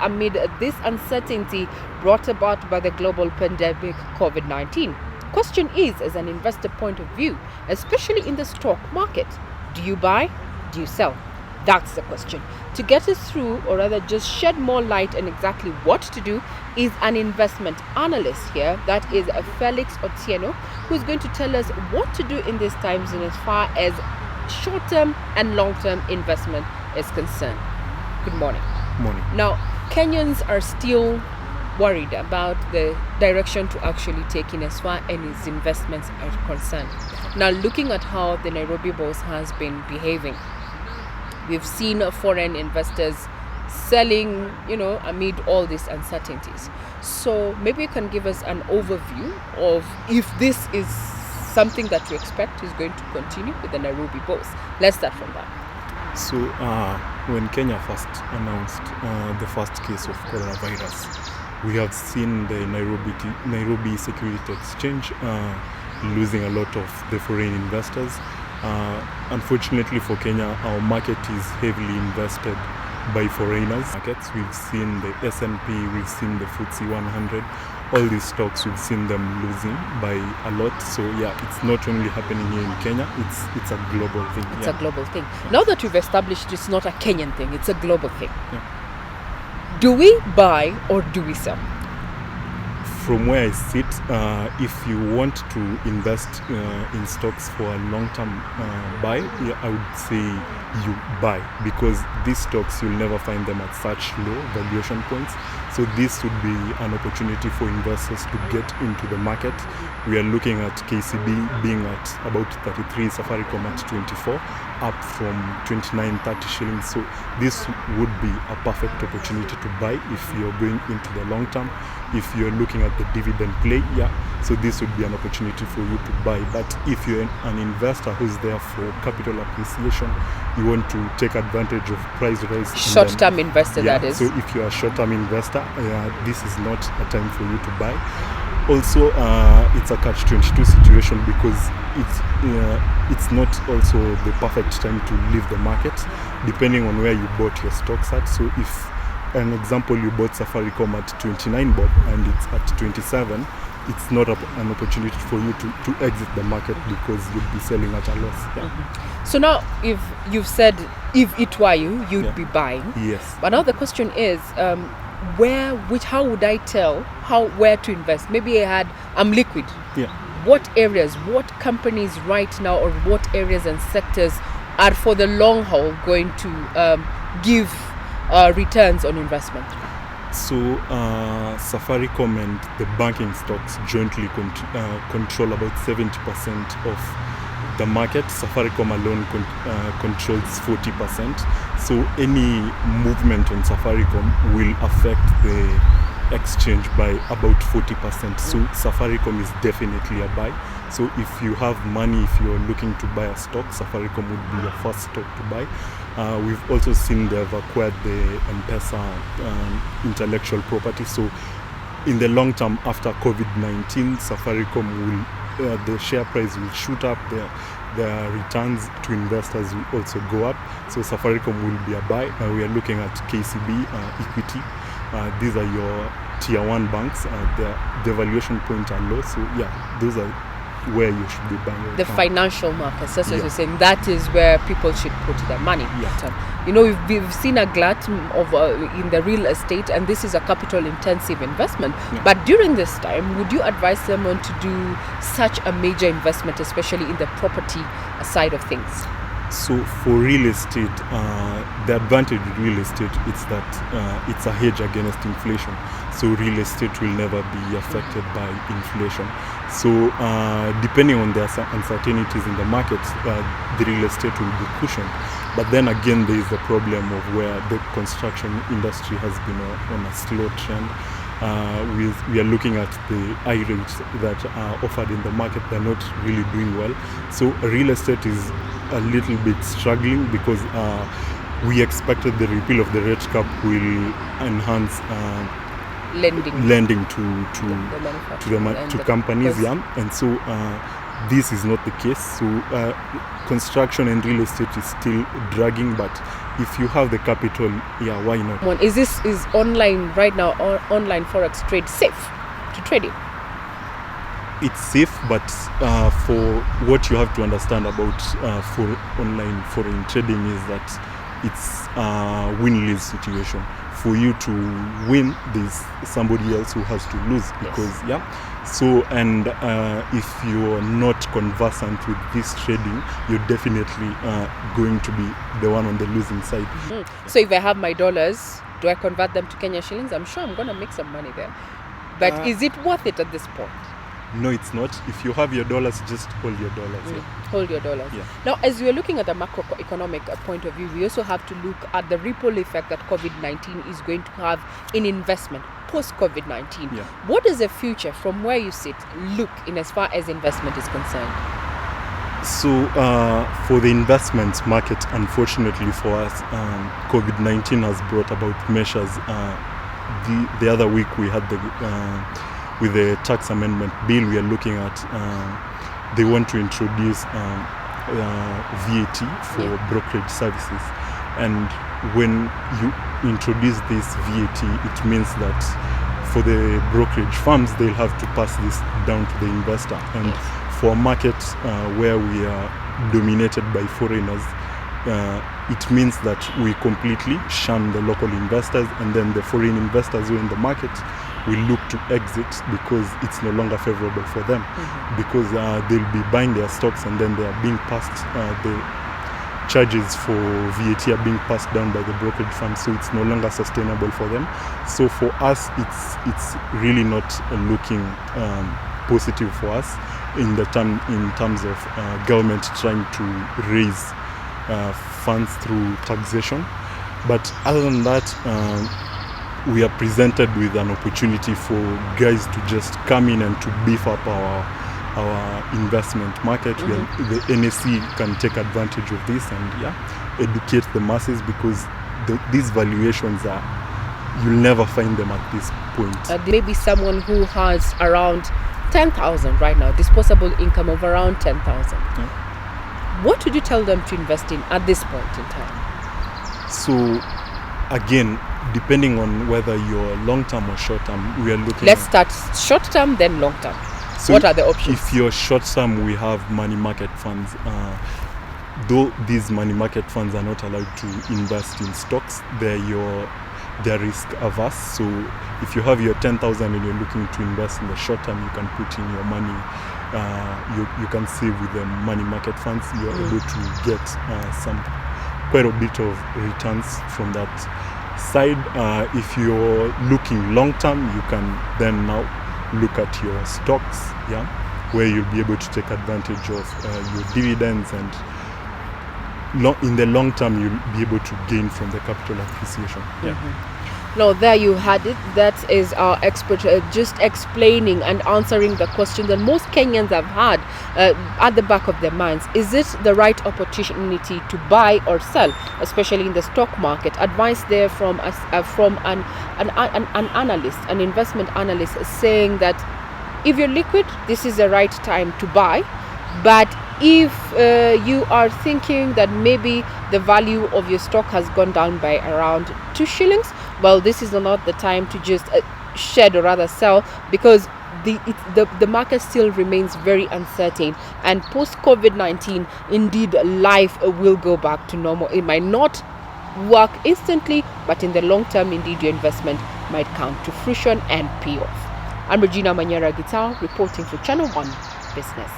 amid this uncertainty brought about by the global pandemic COVID-19. Question is, as an investor point of view, especially in the stock market, do you buy? Do you sell? That's the question. To get us through, or rather just shed more light on exactly what to do, is an investment analyst here. That is Felix Otieno, who's going to tell us what to do in these times and as far as short-term and long-term investment is concerned. Good morning. Morning. Now, Kenyans are still worried about the direction to actually take in as far as investments are concerned. Now, looking at how the Nairobi bourse has been behaving, we've seen foreign investors selling, amid all these uncertainties. So maybe you can give us an overview of if this is something that you expect is going to continue with the Nairobi bourse. Let's start from that. So when Kenya first announced the first case of coronavirus, we have seen the Nairobi Security Exchange losing a lot of the foreign investors. Unfortunately for Kenya, our market is heavily invested by foreigners. We've seen the S&P, we've seen the FTSE 100, all these stocks, we've seen them losing by a lot. So it's not only happening here in Kenya, it's a global thing. It's a global thing. Now that we've established it's not a Kenyan thing, it's a global thing. Do we buy or do we sell? From where I sit, if you want to invest in stocks for a long-term buy, I would say you buy, because these stocks, you'll never find them at such low valuation points. So this would be an opportunity for investors to get into the market. We are looking at KCB being at about 33, Safaricom at 24, up from 29, 30 shillings. So this would be a perfect opportunity to buy if you're going into the long term. If you're looking at the dividend play, so this would be an opportunity for you to buy. But if you're an investor who's there for capital appreciation, you want to take advantage of price rise. Short-term investor, that is. So if you're a short-term investor, this is not a time for you to buy. Also, it's a catch-22 situation, because it's not also the perfect time to leave the market, depending on where you bought your stocks at. So if, an example, you bought Safaricom at 29 bob and it's at 27, it's not an opportunity for you to exit the market, because you'll be selling at a loss. So now, if you've said if it were you, you'd be buying. Yes. But now the question is, how would I tell where to invest? Maybe I'm liquid. What areas, what companies right now, or what areas and sectors are for the long haul going to give returns on investment? So Safaricom and the banking stocks jointly control about 70% of the market. Safaricom alone controls 40%. So any movement on Safaricom will affect the exchange by about 40%. So Safaricom is definitely a buy. So if you have money, if you're looking to buy a stock, Safaricom would be your first stock to buy. We've also seen they've acquired the M-Pesa intellectual property. So in the long term, after COVID-19, Safaricom will, the share price will shoot up. Their returns to investors will also go up. So Safaricom will be a buy. We are looking at KCB, Equity. These are your tier 1 banks. The valuation points are low. So those are where you should be buying. The financial markets, that's what you're saying. That is where people should put their money. We've seen a glut of in the real estate, and this is a capital-intensive investment. But during this time, would you advise someone to do such a major investment, especially in the property side of things? So for real estate, the advantage with real estate is that it's a hedge against inflation. So real estate will never be affected by inflation. So depending on the uncertainties in the market, the real estate will be cushioned. But then again, there is the problem of where the construction industry has been on a slow trend. We are looking at the high rates that are offered in the market. They're not really doing well. So real estate is a little bit struggling, because we expected the repeal of the rate cap will enhance lending to companies, and so this is not the case. So construction and real estate is still dragging, but if you have the capital, yeah, why not? Is online right now, or online Forex trade safe to trade in? It's safe, but for what you have to understand about for online foreign trading is that it's a win-lose situation. For you to win, there's somebody else who has to lose, because So, and if you're not conversant with this trading, you're definitely going to be the one on the losing side. So if I have my dollars, do I convert them to Kenya shillings? I'm sure I'm going to make some money there. But is it worth it at this point? No, it's not. If you have your dollars, just hold your dollars. Hold your dollars. Yeah. Now, as we're looking at the macroeconomic point of view, we also have to look at the ripple effect that COVID-19 is going to have in investment post-COVID-19. Yeah. What does the future, from where you sit, look in as far as investment is concerned? So for the investment market, unfortunately for us, COVID-19 has brought about measures. The other week we had with the tax amendment bill, we are looking at, they want to introduce VAT for brokerage services. And when you introduce this VAT, it means that for the brokerage firms, they'll have to pass this down to the investor. And for a market where we are dominated by foreigners, it means that we completely shun the local investors, and then the foreign investors who are in the market will look to exit because it's no longer favorable for them, because they'll be buying their stocks and then they are being passed, the charges for VAT are being passed down by the brokerage firm, so it's no longer sustainable for them. So for us, it's really not looking positive for us in terms of government trying to raise funds through taxation. But other than that, we are presented with an opportunity for guys to just come in and to beef up our investment market. The NSE can take advantage of this and educate the masses, because these valuations you'll never find them at this point. Maybe someone who has around 10,000 right now, disposable income of around 10,000. What would you tell them to invest in at this point in time? So again, depending on whether you're long-term or short-term, we are looking Let's start short-term, then long-term. So what are the options? If you're short-term, we have money market funds. Though these money market funds are not allowed to invest in stocks, they're risk averse. So if you have your 10,000 and you're looking to invest in the short term, you can put in your money. You can save with the money market funds. You're able to get quite a bit of returns from that side. If you're looking long term, you can then now look at your stocks, where you'll be able to take advantage of your dividends, and in the long term you'll be able to gain from the capital appreciation. Now, there you had it. That is our expert just explaining and answering the question that most Kenyans have had at the back of their minds. Is it the right opportunity to buy or sell, especially in the stock market? Advice there from an analyst, an investment analyst, saying that if you're liquid, this is the right time to buy. But if you are thinking that maybe the value of your stock has gone down by around 2 shillings, well, this is not the time to just shed or rather sell, because the market still remains very uncertain. And post COVID-19, indeed, life will go back to normal. It might not work instantly, but in the long term, indeed, your investment might come to fruition and pay off. I'm Regina Manyara Gitau, reporting for Channel 1 Business.